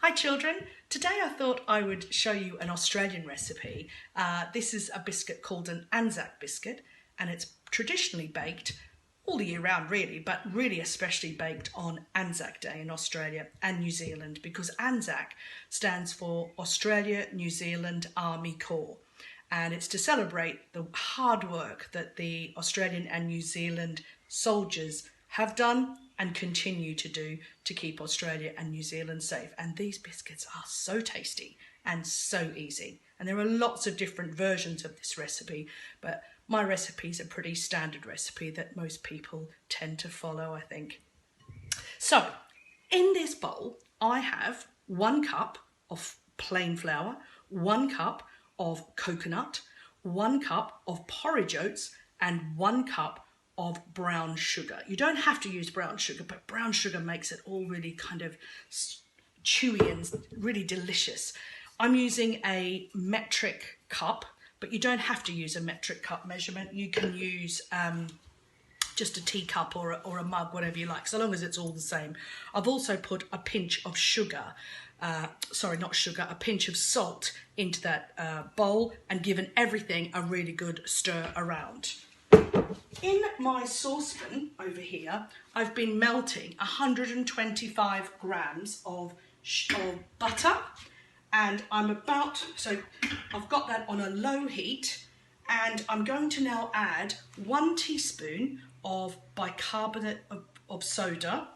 Hi children, today I thought I would show you an Australian recipe. This is a biscuit called an Anzac biscuit, and it's traditionally baked all the year round really, but really especially baked on Anzac Day in Australia and New Zealand, because Anzac stands for Australia New Zealand Army Corps, and it's to celebrate the hard work that the Australian and New Zealand soldiers have done and continue to do to keep Australia and New Zealand safe. And these biscuits are so tasty and so easy. And there are lots of different versions of this recipe, but my recipe is a pretty standard recipe that most people tend to follow, I think. So in this bowl, I have 1 cup of plain flour, 1 cup of coconut, 1 cup of porridge oats, and 1 cup of brown sugar. You don't have to use brown sugar, but brown sugar makes it all really kind of chewy and really delicious. I'm using a metric cup, but you don't have to use a metric cup measurement. You can use just a teacup or a mug, whatever you like, so long as it's all the same. I've also put a pinch of sugar, a pinch of salt into that bowl and given everything a really good stir around. In my saucepan over here, I've been melting 125 grams of butter, and I've got that on a low heat, and I'm going to now add 1 teaspoon of bicarbonate of soda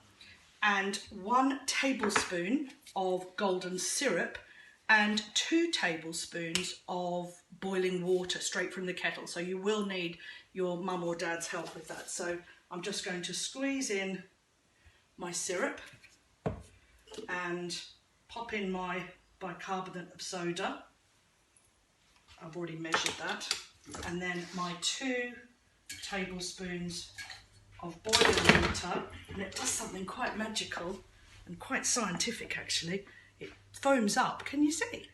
and 1 tablespoon of golden syrup and 2 tablespoons of boiling water straight from the kettle. So you will need your mum or dad's help with that. So I'm just going to squeeze in my syrup and pop in my bicarbonate of soda. I've already measured that. And then my 2 tablespoons of boiling water. And it does something quite magical and quite scientific actually. It foams up, can you see?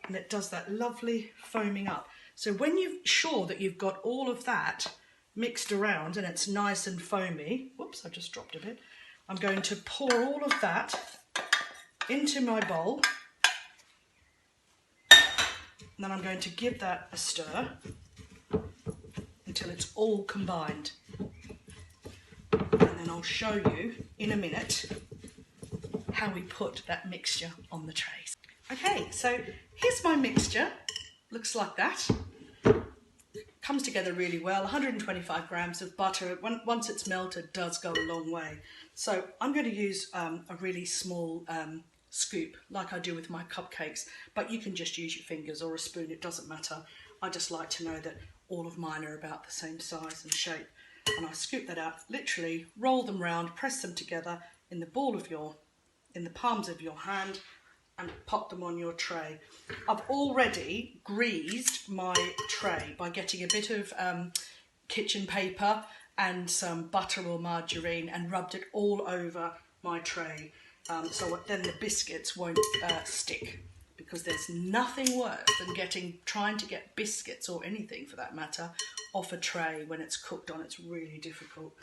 And it does that lovely foaming up. So when you're sure that you've got all of that mixed around and it's nice and foamy, whoops, I just dropped a bit, I'm going to pour all of that into my bowl, and then I'm going to give that a stir until it's all combined. And then I'll show you in a minute how we put that mixture on the trays. Okay, so here's my mixture. Looks like that. Comes together really well. 125 grams of butter. Once it's melted, does go a long way. So I'm going to use a really small scoop, like I do with my cupcakes, but you can just use your fingers or a spoon, it doesn't matter. I just like to know that all of mine are about the same size and shape. And I scoop that out, literally roll them round, press them together in the palms of your hand, and pop them on your tray. I've already greased my tray by getting a bit of kitchen paper and some butter or margarine and rubbed it all over my tray, so then the biscuits won't stick, because there's nothing worse than trying to get biscuits, or anything for that matter, off a tray when it's cooked on. It's really difficult.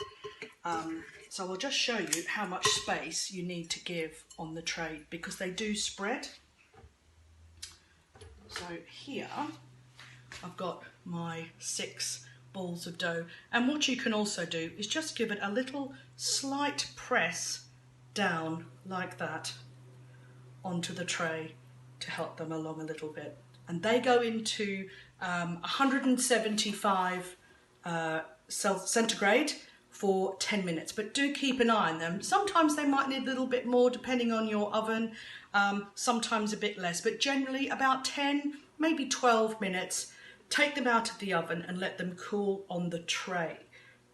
So I'll just show you how much space you need to give on the tray, because they do spread. So here I've got my 6 balls of dough, and what you can also do is just give it a little slight press down like that onto the tray to help them along a little bit. And they go into 175 centigrade for 10 minutes, but do keep an eye on them. Sometimes they might need a little bit more depending on your oven, sometimes a bit less, but generally about 10, maybe 12 minutes. Take them out of the oven and let them cool on the tray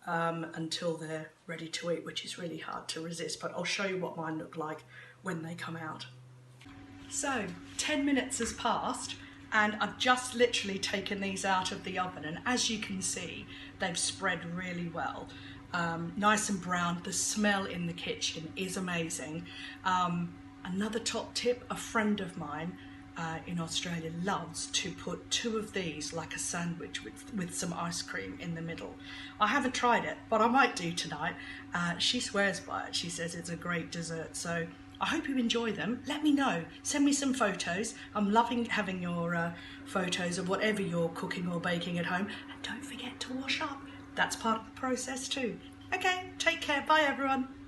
until they're ready to eat, which is really hard to resist, but I'll show you what mine look like when they come out. So 10 minutes has passed, and I've just literally taken these out of the oven, and as you can see, they've spread really well. Nice and brown. The smell in the kitchen is amazing. Another top tip, a friend of mine in Australia loves to put 2 of these like a sandwich with some ice cream in the middle. I haven't tried it, but I might do tonight. She swears by it. She says it's a great dessert, so I hope you enjoy them. Let me know. Send me some photos. I'm loving having your photos of whatever you're cooking or baking at home. And don't forget to wash up. That's part of the process too. Okay, take care. Bye everyone.